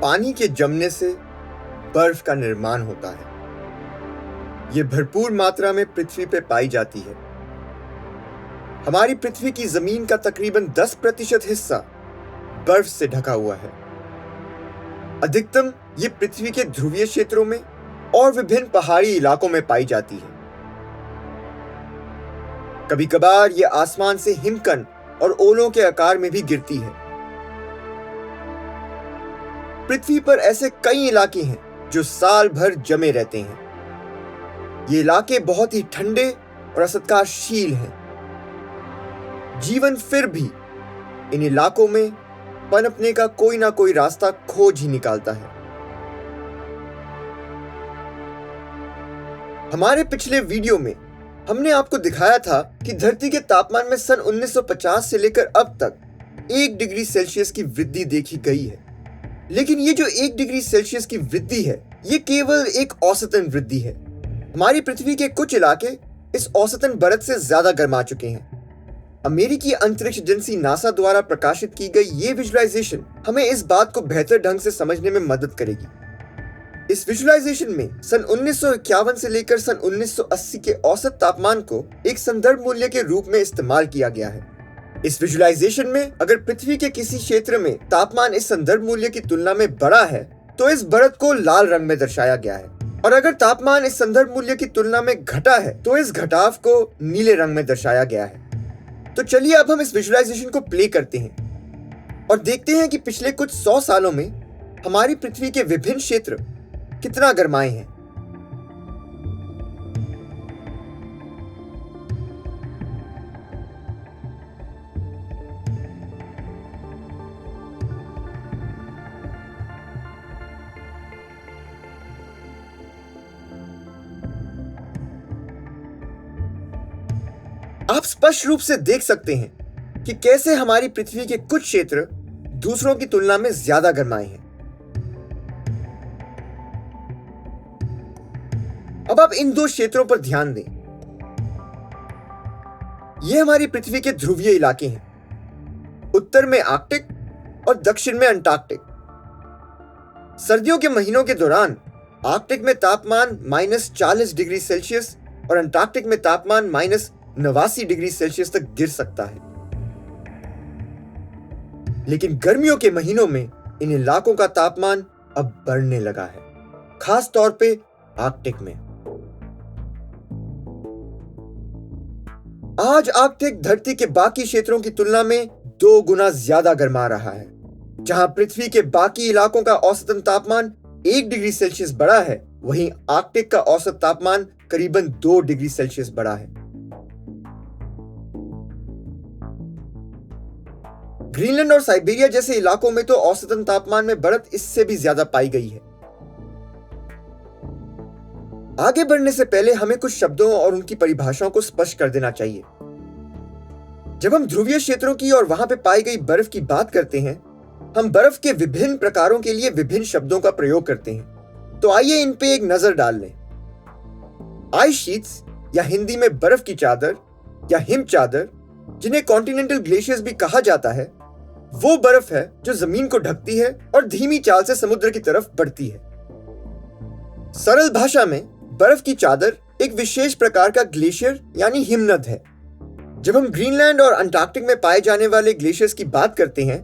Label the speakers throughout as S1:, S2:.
S1: पानी के जमने से बर्फ का निर्माण होता है। यह भरपूर मात्रा में पृथ्वी पर पाई जाती है। हमारी पृथ्वी की जमीन का तकरीबन 10% हिस्सा बर्फ से ढका हुआ है। अधिकतम ये पृथ्वी के ध्रुवीय क्षेत्रों में और विभिन्न पहाड़ी इलाकों में पाई जाती है। कभी कभार ये आसमान से हिमकण और ओलों के आकार में भी गिरती है। पृथ्वी पर ऐसे कई इलाके हैं जो साल भर जमे रहते हैं। ये इलाके बहुत ही ठंडे और असत्कारशील हैं। जीवन फिर भी इन इलाकों में पनपने का कोई ना कोई रास्ता खोज ही निकालता है। हमारे पिछले वीडियो में हमने आपको दिखाया था कि धरती के तापमान में सन 1950 से लेकर अब तक 1 डिग्री सेल्सियस की वृद्धि देखी गई है। लेकिन ये जो 1 डिग्री सेल्सियस की वृद्धि है, ये केवल एक औसतन वृद्धि है। हमारी पृथ्वी के कुछ इलाके इस औसतन बढ़त से ज्यादा गर्मा चुके हैं। अमेरिकी अंतरिक्ष एजेंसी नासा द्वारा प्रकाशित की गई ये विजुअलाइजेशन हमें इस बात को बेहतर ढंग से समझने में मदद करेगी। इस विजुअलाइजेशन में सन 1951 से लेकर सन 1980 के औसत तापमान को एक संदर्भ मूल्य के रूप में इस्तेमाल किया गया है। इस विजुअलाइजेशन में अगर पृथ्वी के किसी क्षेत्र में तापमान इस संदर्भ मूल्य की तुलना में बड़ा है तो इस बढ़त को लाल रंग में दर्शाया गया है, और अगर तापमान इस संदर्भ मूल्य की तुलना में घटा है तो इस घटाव को नीले रंग में दर्शाया गया है। तो चलिए अब हम इस विजुअलाइजेशन को प्ले करते हैं और देखते हैं कि पिछले कुछ 100 सालों में हमारी पृथ्वी के विभिन्न क्षेत्र कितना गर्माए हैं। आप स्पष्ट रूप से देख सकते हैं कि कैसे हमारी पृथ्वी के कुछ क्षेत्र दूसरों की तुलना में ज्यादा गर्माए हैं। अब आप इन दो क्षेत्रों पर ध्यान दें। ये हमारी पृथ्वी के ध्रुवीय इलाके हैं। उत्तर में आर्कटिक और दक्षिण में अंटार्कटिक। सर्दियों के महीनों के दौरान आर्कटिक में तापमान -40 डिग्री सेल्सियस और अंटार्कटिक में तापमान -89 डिग्री सेल्सियस तक गिर सकता है। लेकिन गर्मियों के महीनों में इन इलाकों का तापमान अब बढ़ने लगा है, खास तौर पे आर्कटिक में। आज आर्कटिक धरती के बाकी क्षेत्रों की तुलना में 2 गुना ज्यादा गर्मा रहा है। जहां पृथ्वी के बाकी इलाकों का औसतन तापमान 1 डिग्री सेल्सियस बढ़ा है, वहीं आर्कटिक का औसत तापमान करीबन 2 डिग्री सेल्सियस बढ़ा है। ग्रीनलैंड और साइबेरिया जैसे इलाकों में तो औसतन तापमान में बढ़त इससे भी ज्यादा पाई गई है। आगे बढ़ने से पहले हमें कुछ शब्दों और उनकी परिभाषाओं को स्पष्ट कर देना चाहिए। जब हम ध्रुवीय क्षेत्रों की और वहां पे पाई गई बर्फ की बात करते हैं, हम बर्फ के विभिन्न प्रकारों के लिए विभिन्न शब्दों का प्रयोग करते हैं। तो आइए इन पे एक नजर डाल लें। आइस शीट्स या हिंदी में बर्फ की चादर या हिम चादर, जिन्हें कॉन्टिनेंटल ग्लेशियर्स भी कहा जाता है, वो बर्फ है जो जमीन को ढकती है और धीमी चाल से समुद्र की तरफ बढ़ती है। सरल भाषा में बर्फ की चादर एक विशेष प्रकार का ग्लेशियर यानी हिमनद है। जब हम ग्रीनलैंड और अंटार्कटिक में पाए जाने वाले ग्लेशियर्स की बात करते हैं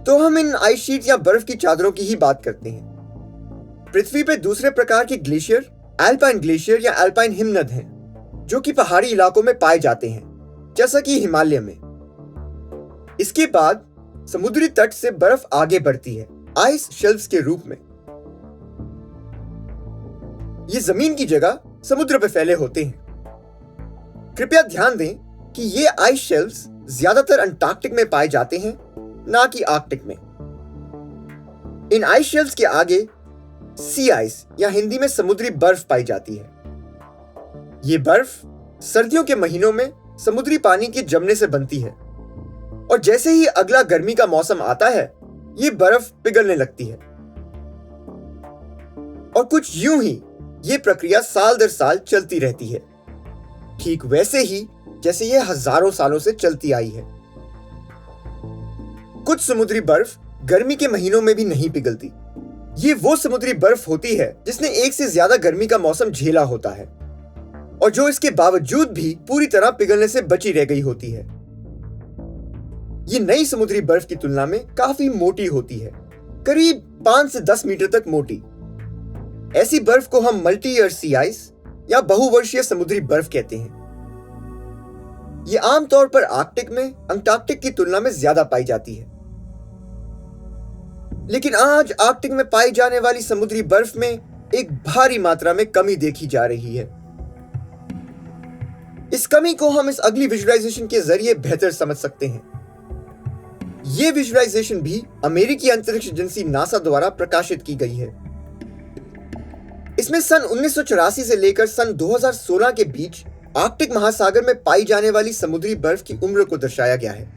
S1: तो हम इन आइस शीट या बर्फ की चादरों की ही बात करते हैं। पृथ्वी पे दूसरे प्रकार के ग्लेशियर एल्पाइन ग्लेशियर या एल्पाइन हिमनद हैं, जो कि पहाड़ी इलाकों में पाए जाते हैं, जैसा कि हिमालय में। इसके बाद समुद्री तट से बर्फ आगे बढ़ती है आइस शेल्फ्स के रूप में। ये जमीन की जगह समुद्र पे फैले होते हैं। कृपया ध्यान दें कि ये आइस शेल्फ्स ज्यादातर अंटार्कटिक में पाए जाते हैं, ना कि आर्कटिक में। इन आइस शेल्फ्स के आगे सी आइस या हिंदी में समुद्री बर्फ पाई जाती है। ये बर्फ सर्दियों के महीनों में समुद्री पानी के जमने से बनती है, और जैसे ही अगला गर्मी का मौसम आता है, ये बर्फ पिघलने लगती है। और कुछ यूं ही ये प्रक्रिया साल दर साल चलती रहती है, ठीक वैसे ही जैसे ये हजारों सालों से चलती आई है। कुछ समुद्री बर्फ गर्मी के महीनों में भी नहीं पिघलती, ये वो समुद्री बर्फ होती है जिसने एक से ज्यादा गर्मी का मौसम झेला होता है और जो इसके बावजूद भी पूरी तरह पिघलने से बची रह गई होती है। ये नई समुद्री बर्फ की तुलना में काफी मोटी होती है, करीब 5 से 10 मीटर तक मोटी। ऐसी बर्फ को हम मल्टी ईयर सी आइस या बहुवर्षीय समुद्री बर्फ कहते हैं। ये आमतौर पर आर्कटिक में अंटार्कटिक की तुलना में ज्यादा पाई जाती है, लेकिन आज आर्कटिक में पाई जाने वाली समुद्री बर्फ में एक भारी मात्रा में कमी देखी जा रही है। इस कमी को हम इस अगली विजुअलाइजेशन के जरिए बेहतर समझ सकते हैं। यह विजुअलाइजेशन भी अमेरिकी अंतरिक्ष एजेंसी नासा द्वारा प्रकाशित की गई है। इसमें सन 1984 से लेकर सन 2016 के बीच आर्कटिक महासागर में पाई जाने वाली समुद्री बर्फ की उम्र को दर्शाया गया है।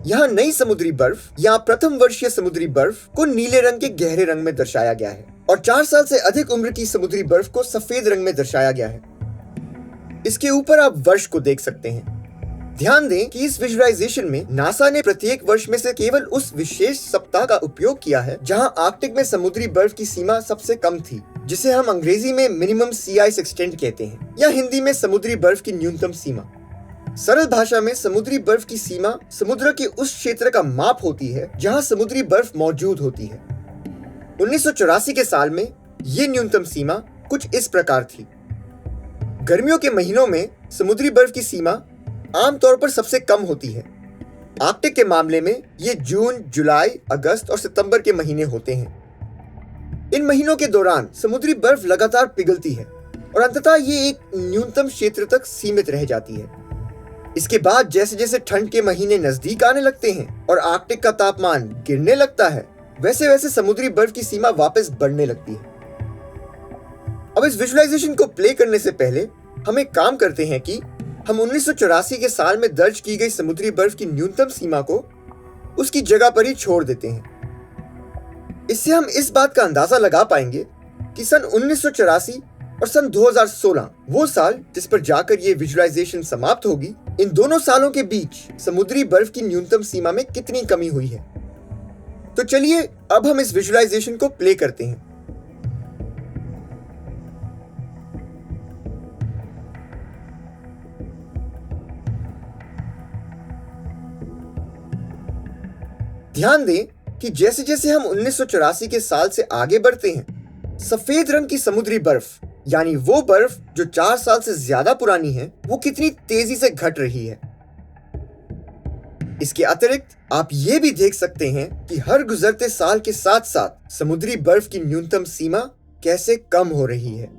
S1: यहाँ नई समुद्री बर्फ या प्रथम वर्षीय समुद्री बर्फ को नीले रंग के गहरे रंग में दर्शाया गया है और 4 साल से अधिक उम्र की समुद्री बर्फ को सफेद रंग में दर्शाया गया है। इसके ऊपर आप वर्ष को देख सकते हैं। ध्यान दें कि इस विजुअलाइजेशन में नासा ने प्रत्येक वर्ष में से केवल उस विशेष सप्ताह का उपयोग किया है जहां आर्कटिक में समुद्री बर्फ की सीमा सबसे कम थी, जिसे हम अंग्रेजी में मिनिमम सी आइस एक्सटेंट कहते हैं या हिंदी में समुद्री बर्फ की न्यूनतम सीमा। सरल भाषा में समुद्री बर्फ की सीमा समुद्र के उस क्षेत्र का माप होती है जहां समुद्री बर्फ मौजूद होती है। 1984 के साल में ये न्यूनतम सीमा कुछ इस प्रकार थी। गर्मियों के महीनों में समुद्री बर्फ की सीमा आमतौर पर सबसे कम होती है। आर्कटिक के मामले में ये जून, जुलाई, अगस्त और सितंबर के महीने होते हैं। इन महीनों के दौरान समुद्री बर्फ लगातार पिघलती है और अंततः ये एक न्यूनतम क्षेत्र तक सीमित रह जाती है। इसके बाद जैसे जैसे ठंड के महीने नजदीक आने लगते हैं और आर्कटिक का तापमान गिरने लगता है, वैसे वैसे समुद्री बर्फ की सीमा वापस बढ़ने लगती है। अब इस विजुअलाइजेशन को प्ले करने से पहले हम एक काम करते हैं कि हम 1984 के साल में दर्ज की गई समुद्री बर्फ की न्यूनतम सीमा को उसकी जगह पर ही छोड़ देते हैं। इससे हम इस बात का अंदाजा लगा पाएंगे कि सन 1984 और सन 2016 वो साल जिस पर जाकर ये विजुअलाइजेशन समाप्त होगी, इन दोनों सालों के बीच समुद्री बर्फ की न्यूनतम सीमा में कितनी कमी हुई है। तो चलिए अब हम इस विजुअलाइजेशन को प्ले करते हैं। ध्यान दें कि जैसे जैसे हम 1984 के साल से आगे बढ़ते हैं, सफेद रंग की समुद्री बर्फ यानी वो बर्फ जो 4 साल से ज्यादा पुरानी है, वो कितनी तेजी से घट रही है। इसके अतिरिक्त आप ये भी देख सकते हैं कि हर गुजरते साल के साथ साथ समुद्री बर्फ की न्यूनतम सीमा कैसे कम हो रही है।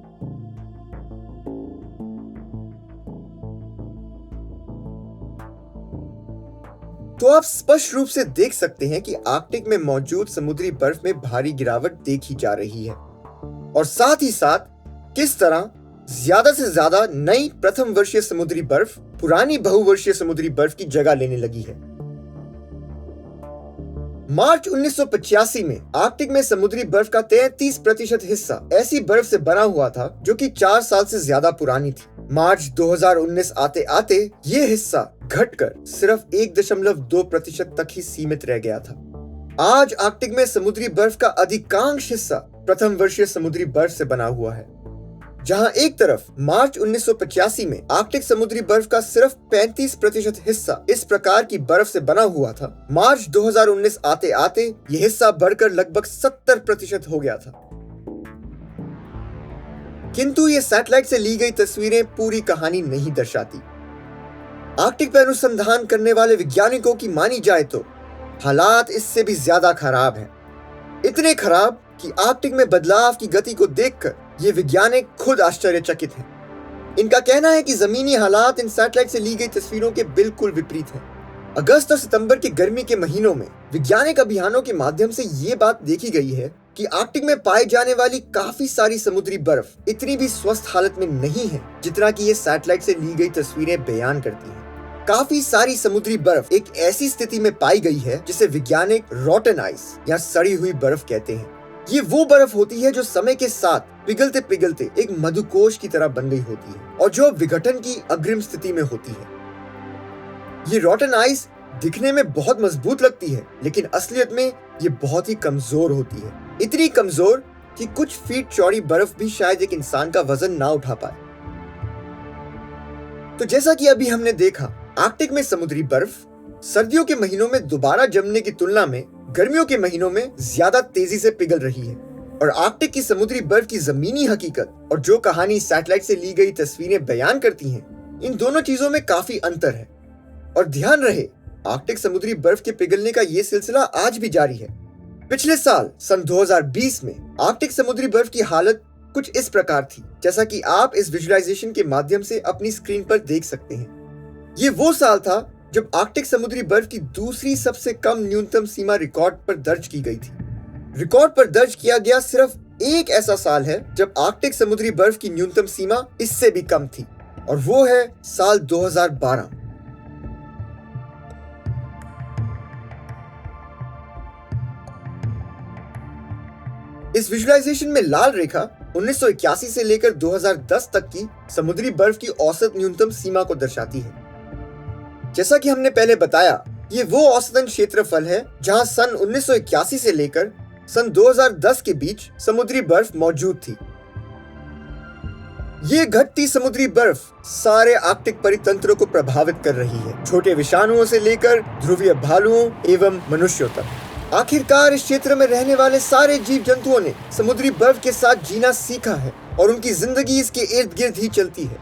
S1: तो आप स्पष्ट रूप से देख सकते हैं कि आर्कटिक में मौजूद समुद्री बर्फ में भारी गिरावट देखी जा रही है और साथ ही साथ किस तरह ज्यादा से ज्यादा नई प्रथम वर्षीय समुद्री बर्फ पुरानी बहुवर्षीय समुद्री बर्फ की जगह लेने लगी है। मार्च 1985 में आर्कटिक में समुद्री बर्फ का 33% हिस्सा ऐसी बर्फ से बना हुआ था जो कि 4 साल से ज्यादा पुरानी थी। मार्च 2019 आते आते ये हिस्सा घटकर सिर्फ 1.2% तक ही सीमित रह गया था। आज आर्कटिक में समुद्री बर्फ का अधिकांश हिस्सा प्रथम वर्षीय समुद्री बर्फ से बना हुआ है। जहां एक तरफ मार्च 1985 में आर्कटिक समुद्री बर्फ का सिर्फ 35% हिस्सा इस प्रकार की बर्फ से बना हुआ था, मार्च 2019 आते आते यह हिस्सा बढ़कर लगभग 70% हो गया था। किंतु ये सैटेलाइट से ली गई तस्वीरें पूरी कहानी नहीं दर्शाती। आर्कटिक पर अनुसंधान करने वाले वैज्ञानिकों की मानी जाए तो हालात इससे भी ज्यादा खराब हैं। इतने खराब कि आर्कटिक में बदलाव की गति को देखकर ये वैज्ञानिक खुद आश्चर्यचकित हैं। इनका कहना है कि जमीनी हालात इन सैटेलाइट से ली गई तस्वीरों के बिल्कुल विपरीत हैं। अगस्त और सितंबर की गर्मी के महीनों में वैज्ञानिक अभियानों के माध्यम से ये बात देखी गई है कि आर्कटिक में पाई जाने वाली काफी सारी समुद्री बर्फ इतनी भी स्वस्थ हालत में नहीं है जितना कि ये सैटेलाइट से ली गई तस्वीरें बयान करती हैं। काफी सारी समुद्री बर्फ एक ऐसी स्थिति में पाई गई है जिसे वैज्ञानिक रॉटन आइस या सड़ी हुई बर्फ कहते हैं। ये वो बर्फ होती है जो समय के साथ पिघलते पिघलते एक मधुकोश की तरह बन गई होती है और जो विघटन की अग्रिम स्थिति में होती है। ये रॉटन आइस दिखने में बहुत मजबूत लगती है, लेकिन असलियत में ये बहुत ही कमजोर होती है। इतनी कमजोर कि कुछ फीट चौड़ी बर्फ भी शायद एक इंसान का वजन ना उठा पाए। तो जैसा कि अभी हमने देखा, आर्कटिक में समुद्री बर्फ सर्दियों के महीनों में दोबारा जमने की तुलना में गर्मियों के महीनों में ज्यादा तेजी से पिघल रही है। और आर्कटिक की समुद्री बर्फ की जमीनी हकीकत और जो कहानी सैटेलाइट से ली गई तस्वीरें बयान करती हैं, इन दोनों चीजों में काफी अंतर है। और ध्यान रहे, आर्कटिक समुद्री बर्फ के पिघलने का ये सिलसिला आज भी जारी है। पिछले साल सन 2020 में आर्कटिक समुद्री बर्फ की हालत कुछ इस प्रकार थी, जैसा कि आप इस विजुअलाइजेशन के माध्यम से अपनी स्क्रीन पर देख सकते हैं। ये वो साल था जब आर्कटिक समुद्री बर्फ की दूसरी सबसे कम न्यूनतम सीमा रिकॉर्ड पर दर्ज की गई थी। रिकॉर्ड पर दर्ज किया गया सिर्फ एक ऐसा साल है जब आर्कटिक समुद्री बर्फ की न्यूनतम सीमा इससे भी कम थी, और वो है साल 2012। इस विजुअलाइजेशन में लाल रेखा 1981 से लेकर 2010 तक की समुद्री बर्फ की औसत न्यूनतम सीमा को दर्शाती है। जैसा कि हमने पहले बताया, ये वो औसतन क्षेत्रफल है जहां सन 1981 से लेकर सन 2010 के बीच समुद्री बर्फ मौजूद थी। ये घटती समुद्री बर्फ सारे आर्कटिक परितंत्रों को प्रभावित कर रही है, छोटे विषाणुओं से लेकर ध्रुवीय भालुओं एवं मनुष्यों तक। आखिरकार इस क्षेत्र में रहने वाले सारे जीव जंतुओं ने समुद्री बर्फ के साथ जीना सीखा है और उनकी जिंदगी इसके इर्द गिर्द ही चलती है।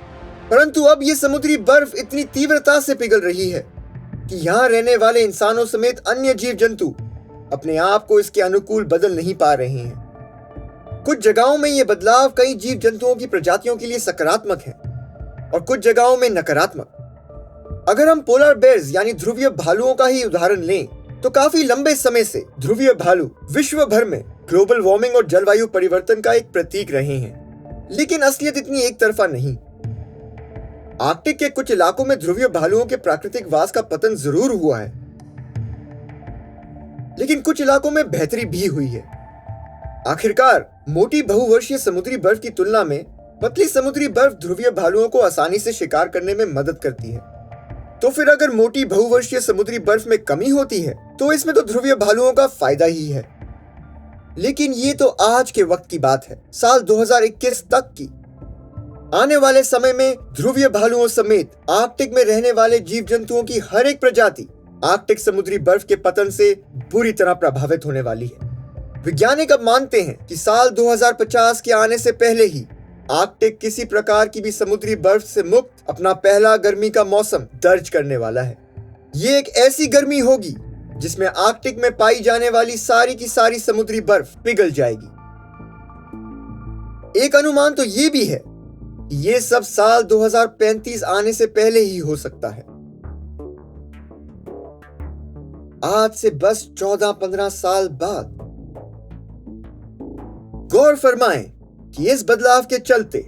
S1: परंतु अब ये समुद्री बर्फ इतनी तीव्रता से पिघल रही है कि यहाँ रहने वाले इंसानों समेत अन्य जीव जंतु अपने आप को इसके अनुकूल बदल नहीं पा रहे हैं। कुछ जगहों में ये बदलाव कई जीव जंतुओं की प्रजातियों के लिए सकारात्मक है और कुछ जगहों में नकारात्मक। अगर हम पोलर बेयर्स यानी ध्रुवीय भालुओं का ही उदाहरण लें, तो काफी लंबे समय से ध्रुवीय भालू विश्व भर में ग्लोबल वार्मिंग और जलवायु परिवर्तन का एक प्रतीक रहे हैं, लेकिन असलियत इतनी एक तरफा नहीं। आर्कटिक के कुछ इलाकों में ध्रुवीय भालुओं के प्राकृतिक वास का पतन जरूर हुआ है, लेकिन कुछ इलाकों में बेहतरी भी हुई है। आखिरकार मोटी बहुवर्षीय समुद्री बर्फ की तुलना में पतली समुद्री बर्फ ध्रुवीय भालुओं को आसानी से शिकार करने में मदद करती है। तो फिर अगर मोटी बहुवर्षीय समुद्री बर्फ में कमी होती है, तो इसमें तो ध्रुवीय भालुओं का फायदा ही है। लेकिन ये तो आज के वक्त की बात है, साल 2021 तक की। आने वाले समय में ध्रुवीय भालुओं समेत आर्कटिक में रहने वाले जीव जंतुओं की हर एक प्रजाति आर्कटिक समुद्री बर्फ के पतन से बुरी तरह प्रभावित होने वाली है। वैज्ञानिक अब मानते हैं कि साल 2050 के आने से पहले ही आर्कटिक किसी प्रकार की भी समुद्री बर्फ से मुक्त अपना पहला गर्मी का मौसम दर्ज करने वाला है। ये एक ऐसी गर्मी होगी जिसमें आर्कटिक में पाई जाने वाली सारी की सारी समुद्री बर्फ पिघल जाएगी। एक अनुमान तो ये भी है कि ये सब साल 2035 आने से पहले ही हो सकता है। आज से बस 14-15 साल बाद। गौर फरमाएं कि इस बदलाव के चलते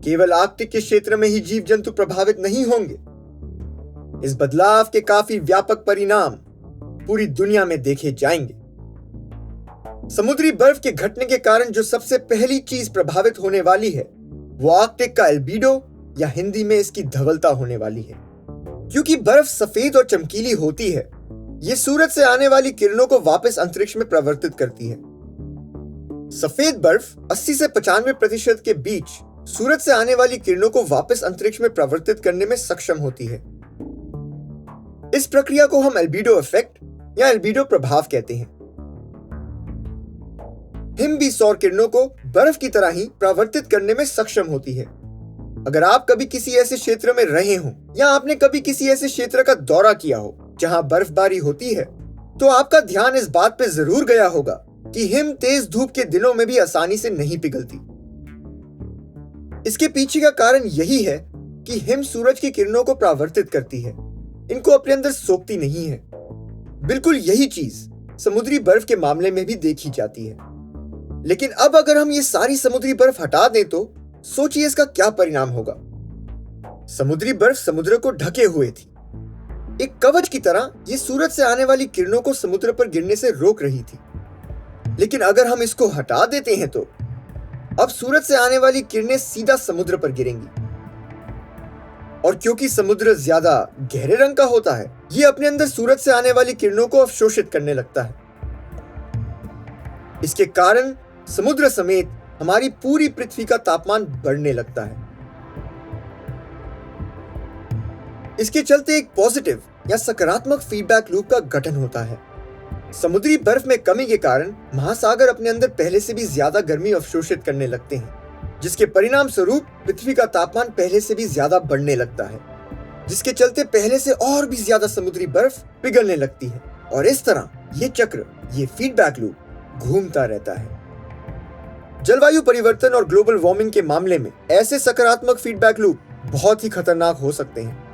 S1: केवल आर्कटिक के क्षेत्र में ही जीव जंतु प्रभावित नहीं होंगे। इस बदलाव के काफी व्यापक परिणाम पूरी दुनिया में देखे जाएंगे। समुद्री बर्फ के घटने के कारण जो सबसे पहली चीज प्रभावित होने वाली है, वो आर्कटिक का एल्बीडो या हिंदी में इसकी धवलता होने वाली है। क्योंकि बर्फ सफेद और चमकीली होती है, ये सूरज से आने वाली किरणों को वापस अंतरिक्ष में प्रवर्तित करती है। सफेद बर्फ 80 से 95% के बीच सूरज से आने वाली किरणों को वापस अंतरिक्ष में प्रवर्तित करने में सक्षम होती है। इस प्रक्रिया को हम एल्बीडो इफेक्ट या एल्बीडो प्रभाव कहते हैं। हिम भी सौर किरणों को बर्फ की तरह ही प्रवर्तित करने में सक्षम होती है। अगर आप कभी किसी ऐसे क्षेत्र में रहे हो या आपने कभी किसी ऐसे क्षेत्र का दौरा किया हो जहां बर्फबारी होती है, तो आपका ध्यान इस बात पे जरूर गया होगा कि हिम तेज धूप के दिनों में भी आसानी से नहीं पिघलती। इसके पीछे का कारण यही है कि हिम सूरज की किरणों को परावर्तित करती है, इनको अपने अंदर सोखती नहीं है। बिल्कुल यही चीज समुद्री बर्फ के मामले में भी देखी जाती है। लेकिन अब अगर हम ये सारी समुद्री बर्फ हटा दें तो सोचिए इसका क्या परिणाम होगा। समुद्री बर्फ समुद्र को ढके हुए थी। एक कवच की तरह ये सूरज से आने वाली किरणों को समुद्र पर गिरने से रोक रही थी। लेकिन अगर हम इसको हटा देते हैं तो अब सूरज से आने वाली किरणें सीधा समुद्र पर गिरेंगी। और क्योंकि समुद्र ज्यादा गहरे रंग का होता है, ये अपने अंदर सूरज से आने वाली किरणों को अवशोषित करने लगता है। इसके कारण समुद्र समेत हमारी पूरी पृथ्वी का तापमान बढ़ने लगता है। इसके चलते एक पॉजिटिव या सकारात्मक फीडबैक लूप का गठन होता है। समुद्री बर्फ में कमी के कारण महासागर अपने अंदर पहले से भी ज्यादा गर्मी अवशोषित करने लगते हैं, जिसके परिणाम स्वरूप पृथ्वी का तापमान पहले से भी ज्यादा बढ़ने लगता है, जिसके चलते पहले से और भी ज्यादा समुद्री बर्फ पिघलने लगती है और इस तरह ये चक्र, ये फीडबैक लूप घूमता रहता है। जलवायु परिवर्तन और ग्लोबल वार्मिंग के मामले में ऐसे सकारात्मक फीडबैक लूप बहुत ही खतरनाक हो सकते हैं।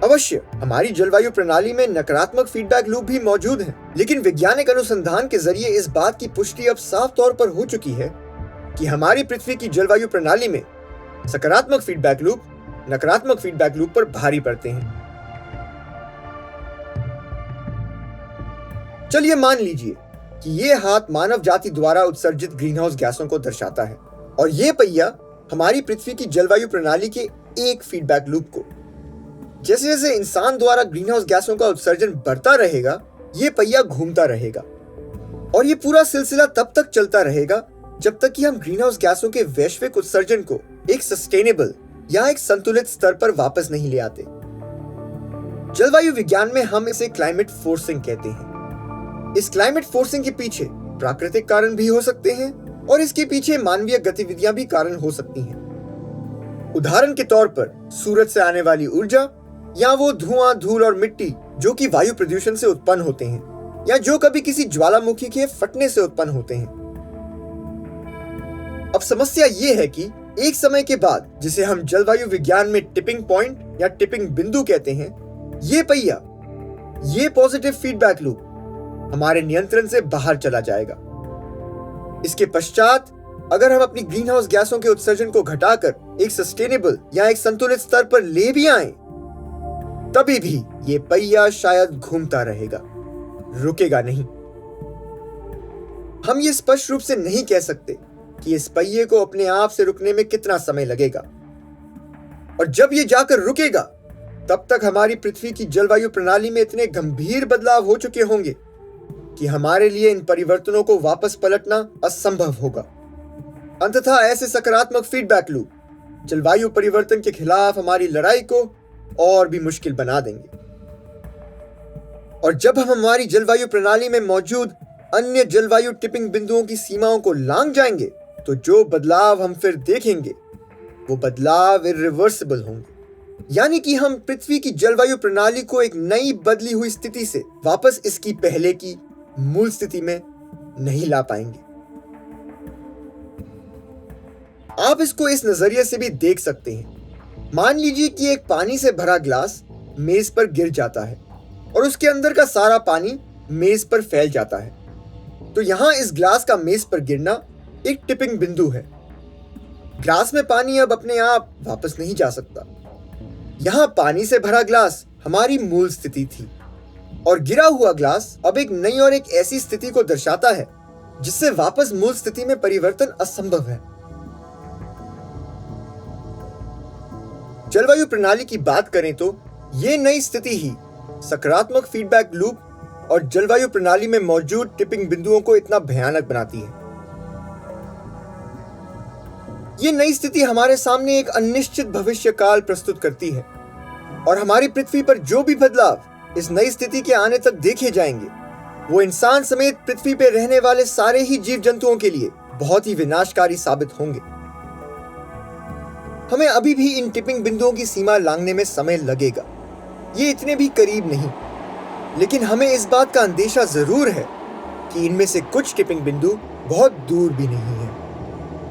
S1: अवश्य हमारी जलवायु प्रणाली में नकारात्मक फीडबैक लूप भी मौजूद हैं, लेकिन वैज्ञानिक अनुसंधान के जरिए इस बात की पुष्टि अब साफ तौर पर हो चुकी है कि हमारी पृथ्वी की जलवायु प्रणाली में सकारात्मक फीडबैक लूप नकारात्मक फीडबैक लूप पर भारी पड़ते हैं। चलिए मान लीजिए कि ये हाथ मानव जाति द्वारा उत्सर्जित ग्रीनहाउस गैसों को दर्शाता है और ये पहिया हमारी पृथ्वी की जलवायु प्रणाली के एक फीडबैक लूप को। जैसे जैसे इंसान द्वारा ग्रीनहाउस गैसों का उत्सर्जन बढ़ता रहेगा, ये पहिया घूमता रहेगा और ये पूरा सिलसिला तब तक चलता रहेगा जब तक कि हम ग्रीनहाउस गैसों के वैश्विक उत्सर्जन को एक सस्टेनेबल या एक संतुलित स्तर पर वापस नहीं ले आते। जलवायु विज्ञान में हम इसे क्लाइमेट फोर्सिंग कहते हैं। इस क्लाइमेट फोर्सिंग के पीछे प्राकृतिक कारण भी हो सकते हैं और इसके पीछे मानवीय गतिविधियां भी कारण हो सकती हैं। उदाहरण के तौर पर सूरज से आने वाली ऊर्जा या वो धुआं, धूल और मिट्टी जो कि वायु प्रदूषण से उत्पन्न होते हैं या जो कभी किसी ज्वालामुखी के फटने से उत्पन्न होते हैं। अब समस्या ये है कि एक समय के बाद, जिसे हम जलवायु विज्ञान में टिपिंग पॉइंट या टिपिंग बिंदु कहते हैं, ये पहिया, ये पॉजिटिव फीडबैक लूप हमारे नियंत्रण से बाहर चला जाएगा। इसके पश्चात अगर हम अपनी ग्रीनहाउस गैसों के उत्सर्जन को घटाकर एक सस्टेनेबल या एक संतुलित स्तर पर ले भी आए, तभी भी ये पहिया शायद घूमता रहेगा, रुकेगा नहीं। हम ये स्पष्ट रूप से नहीं कह सकते कि इस पहिए को अपने आप से रुकने में कितना समय लगेगा और जब ये जाकर रुकेगा तब तक हमारी पृथ्वी की जलवायु प्रणाली में इतने गंभीर बदलाव हो चुके होंगे कि हमारे लिए इन परिवर्तनों को वापस पलटना असंभव होगा। अंततः ऐसे सकारात्मक फीडबैक लूप जलवायु परिवर्तन के खिलाफ हमारी लड़ाई को और भी मुश्किल बना देंगे। और जब हम हमारी जलवायु प्रणाली में मौजूद अन्य जलवायु टिपिंग बिंदुओं की सीमाओं को लांघ जाएंगे, तो जो बदलाव हम फिर देखेंगे वो बदलाव इरिवर्सिबल होंगे, यानी कि हम पृथ्वी की जलवायु प्रणाली को एक नई बदली हुई स्थिति से वापस इसकी पहले की मूल स्थिति में नहीं ला पाएंगे। आप इसको इस नजरिए से भी देख सकते हैं। मान लीजिए कि एक पानी से भरा ग्लास मेज पर गिर जाता है और उसके अंदर का सारा पानी मेज पर फैल जाता है। तो यहां इस ग्लास का मेज पर गिरना एक टिपिंग बिंदु है। ग्लास में पानी अब अपने आप वापस नहीं जा सकता। यहां पानी से भरा ग्लास हमारी मूल स्थिति थी और गिरा हुआ ग्लास अब एक नई और एक ऐसी स्थिति को दर्शाता है जिससे वापस मूल स्थिति में परिवर्तन असंभव है। जलवायु प्रणाली की बात करें तो ये नई स्थिति ही सकारात्मक फीडबैक लूप और जलवायु प्रणाली में मौजूद टिपिंग बिंदुओं को इतना भयानक बनाती है। ये नई स्थिति हमारे सामने एक अनिश्चित भविष्य काल प्रस्तुत करती है और हमारी पृथ्वी पर जो भी बदलाव इस नई स्थिति के आने तक देखे जाएंगे, वो इंसान समेत पृथ्वी पर रहने वाले सारे ही जीव जंतुओं के लिए बहुत ही विनाशकारी साबित होंगे। हमें अभी भी इन टिपिंग बिंदुओं की सीमा लांघने में समय लगेगा, ये इतने भी करीब नहीं, लेकिन हमें इस बात का अंदेशा जरूर है कि इनमें से कुछ टिपिंग बिंदु बहुत दूर भी नहीं है।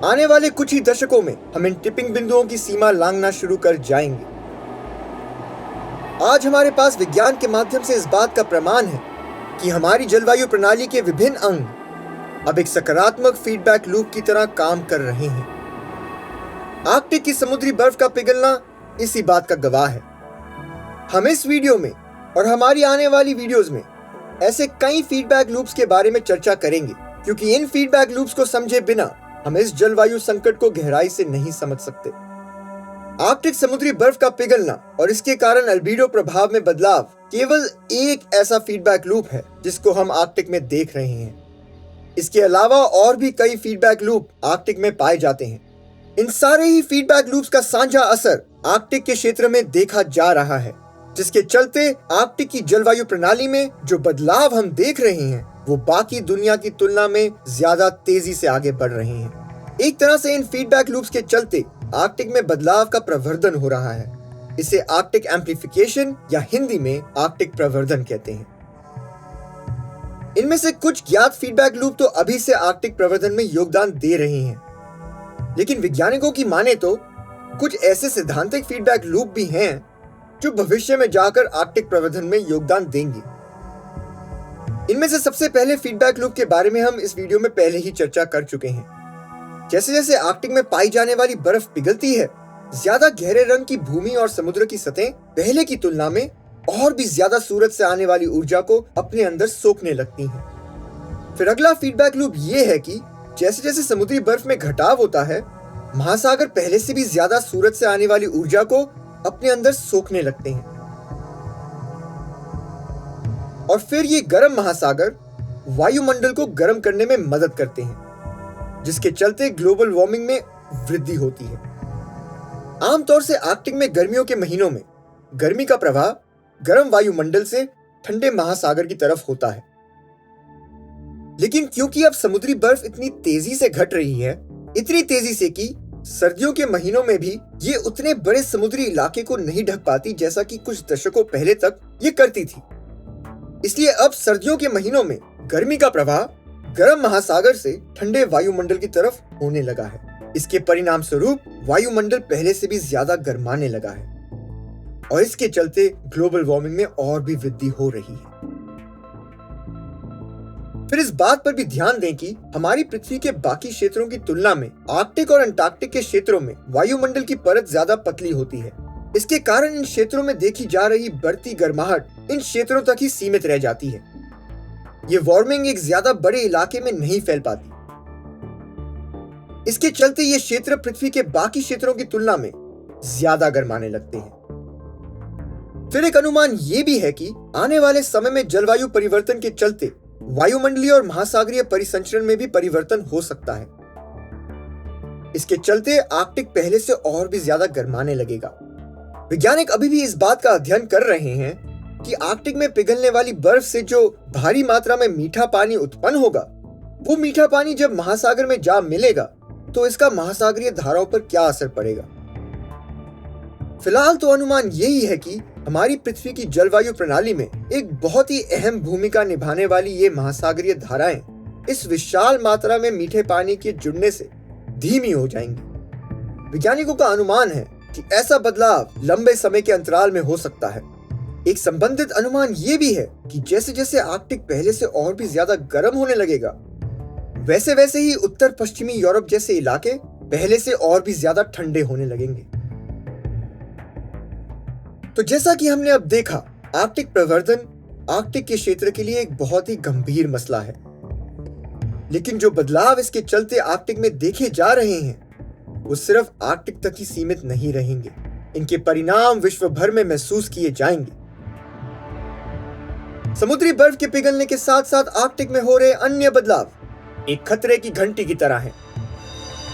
S1: आने वाले कुछ ही दशकों में हम इन टिपिंग बिंदुओं की सीमा लांघना शुरू कर जाएंगे। आज हमारे पास विज्ञान के माध्यम से इस बात का प्रमाण है कि हमारी जलवायु प्रणाली के विभिन्न अंग अब एक सकारात्मक फीडबैक लूप की तरह काम कर रहे हैं। आर्कटिक की समुद्री बर्फ का पिघलना इसी बात का गवाह है। हम इस वीडियो में और हमारी आने वाली वीडियोस में ऐसे कई फीडबैक लूप्स के बारे में चर्चा करेंगे, क्योंकि इन फीडबैक लूप्स को समझे बिना हम इस जलवायु संकट को गहराई से नहीं समझ सकते। आर्कटिक समुद्री बर्फ का पिघलना और इसके कारण अल्बीडो प्रभाव में बदलाव केवल एक ऐसा फीडबैक लूप है जिसको हम आर्कटिक में देख रहे हैं। इसके अलावा और भी कई फीडबैक लूप आर्कटिक में पाए जाते हैं। इन सारे ही फीडबैक लूप्स का साझा असर आर्कटिक के क्षेत्र में देखा जा रहा है, जिसके चलते आर्कटिक की जलवायु प्रणाली में जो बदलाव हम देख रहे हैं वो बाकी दुनिया की तुलना में ज्यादा तेजी से आगे बढ़ रहे हैं। एक तरह से इन फीडबैक लूप्स के चलते आर्कटिक में बदलाव का प्रवर्धन हो रहा है। इसे आर्कटिक एम्प्लीफिकेशन या हिंदी में आर्कटिक प्रवर्धन कहते हैं। इनमें से कुछ ज्ञात फीडबैक लूप तो अभी से आर्कटिक प्रवर्धन में योगदान दे रहे हैं, लेकिन वैज्ञानिकों की माने तो कुछ ऐसे सैद्धांतिक फीडबैक लूप भी हैं जो भविष्य में जाकर आर्कटिक प्रवर्धन में योगदान देंगे। इनमें से सबसे पहले फीडबैक लूप के बारे में हम इस वीडियो में पहले ही चर्चा कर चुके हैं। जैसे जैसे आर्कटिक में पाई जाने वाली बर्फ पिघलती है, ज्यादा गहरे रंग की भूमि और समुद्र की सतह पहले की तुलना में और भी ज्यादा सूरज से आने वाली ऊर्जा को अपने अंदर सोखने लगती हैं। फिर अगला फीडबैक लूप ये है कि जैसे जैसे समुद्री बर्फ में घटाव होता है, महासागर पहले से भी ज्यादा सूरज से आने वाली ऊर्जा को अपने अंदर सोखने लगते हैं और फिर ये गर्म महासागर वायुमंडल को गर्म करने में मदद करते हैं, जिसके चलते ग्लोबल वार्मिंग में वृद्धि होती है। आमतौर से आर्कटिक में गर्मियों के महीनों में गर्मी का प्रवाह गर्म वायुमंडल से ठंडे महासागर की तरफ होता है, लेकिन क्योंकि अब समुद्री बर्फ इतनी तेजी से घट रही है, इतनी तेजी से कि सर्दियों के महीनों में भी ये उतने बड़े समुद्री इलाके को नहीं ढक पाती जैसा कि कुछ दशकों पहले तक ये करती थी। इसलिए अब सर्दियों के महीनों में गर्मी का प्रवाह गर्म महासागर से ठंडे वायुमंडल की तरफ होने लगा है। इसके परिणाम स्वरूप वायुमंडल पहले से भी ज्यादा गर्माने लगा है और इसके चलते ग्लोबल वार्मिंग में और भी वृद्धि हो रही है। फिर इस बात पर भी ध्यान दें कि हमारी पृथ्वी के बाकी क्षेत्रों की तुलना में आर्कटिक और अंटार्कटिक के क्षेत्रों में वायुमंडल की परत ज्यादा पतली होती है। इसके कारण इन क्षेत्रों में देखी जा रही बढ़ती गर्माहट इन क्षेत्रों तक ही सीमित रह जाती है। ये वार्मिंग एक ज्यादा बड़े इलाके में नहीं फैल पाती। इसके चलते ये क्षेत्र पृथ्वी के बाकी क्षेत्रों की तुलना में ज्यादा गर्माने लगते हैं। फिर एक अनुमान ये भी है कि आने वाले समय में जलवायु परिवर्तन के चलते वायुमंडलीय और महासागरीय परिसंचरण में भी परिवर्तन हो सकता है। इसके चलते आर्कटिक पहले से और भी ज्यादा गर्माने लगेगा। वैज्ञानिक अभी भी इस बात का अध्ययन कर रहे हैं कि आर्कटिक में पिघलने वाली बर्फ से जो भारी मात्रा में मीठा पानी उत्पन्न होगा, वो मीठा पानी जब महासागर में जा मिलेगा तो इसका महासागरीय धाराओं पर क्या असर पड़ेगा। फिलहाल तो अनुमान यही है कि हमारी पृथ्वी की जलवायु प्रणाली में एक बहुत ही अहम भूमिका निभाने वाली ये महासागरीय धाराएं इस विशाल मात्रा में मीठे पानी के जुड़ने से धीमी हो जाएंगी। वैज्ञानिकों का अनुमान है कि ऐसा बदलाव लंबे समय के अंतराल में हो सकता है। एक संबंधित अनुमान ये भी है कि जैसे जैसे आर्कटिक पहले से और भी ज्यादा गर्म होने लगेगा, वैसे वैसे ही उत्तर पश्चिमी यूरोप जैसे इलाके पहले से और भी ज्यादा ठंडे होने लगेंगे। तो जैसा कि हमने अब देखा, आर्कटिक प्रवर्धन आर्कटिक के क्षेत्र के लिए एक बहुत ही गंभीर मसला है, लेकिन जो बदलाव इसके चलते आर्कटिक में देखे जा रहे हैं वो सिर्फ आर्कटिक तक ही सीमित नहीं रहेंगे। इनके परिणाम विश्व भर में महसूस किए जाएंगे। समुद्री बर्फ के पिघलने के साथ साथ आर्कटिक में हो रहे अन्य बदलाव एक खतरे की घंटी की तरह है।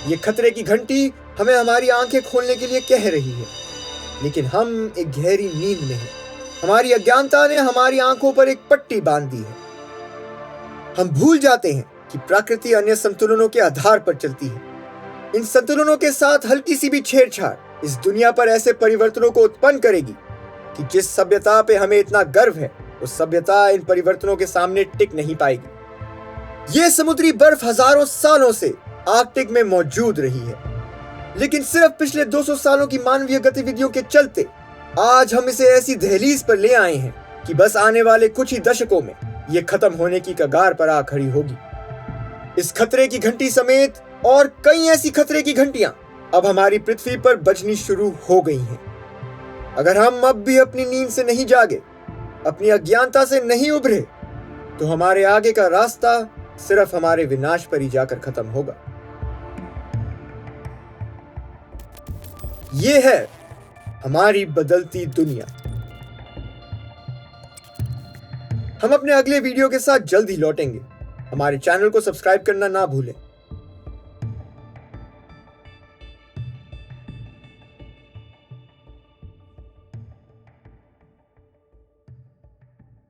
S1: ये खतरे की घंटी हमें हमारी आंखें खोलने के लिए कह रही है, लेकिन हम एक गहरी नींद में हैं। हमारी अज्ञानता ने हमारी आंखों पर एक पट्टी बांध दी है। हम भूल जाते हैं कि प्रकृति अन्य संतुलनों के आधार पर चलती है। इन संतुलनों के साथ हल्की सी भी छेड़छाड़ इस दुनिया पर ऐसे परिवर्तनों को उत्पन्न करेगी कि जिस सभ्यता पे हमें इतना गर्व है, उस सभ्यता इन परिवर्तनों के सामने टिक नहीं पाएगी। ये समुद्री बर्फ हजारों सालों से आर्कटिक में मौजूद रही है, लेकिन सिर्फ पिछले 200 सालों की मानवीय गतिविधियों के चलते आज हम इसे ऐसी दहलीज पर ले आए हैं कि बस आने वाले कुछ ही दशकों में ये खत्म होने की कगार पर आ खड़ी होगी। इस खतरे की घंटी समेत और कई ऐसी खतरे की घंटियां अब हमारी पृथ्वी पर बजनी शुरू हो गई हैं। अगर हम अब भी अपनी नींद से नहीं जागे, अपनी अज्ञानता से नहीं उभरे, तो हमारे आगे का रास्ता सिर्फ हमारे विनाश पर ही जाकर खत्म होगा। ये है हमारी बदलती दुनिया। हम अपने अगले वीडियो के साथ जल्द ही लौटेंगे। हमारे चैनल को सब्सक्राइब करना ना भूलें।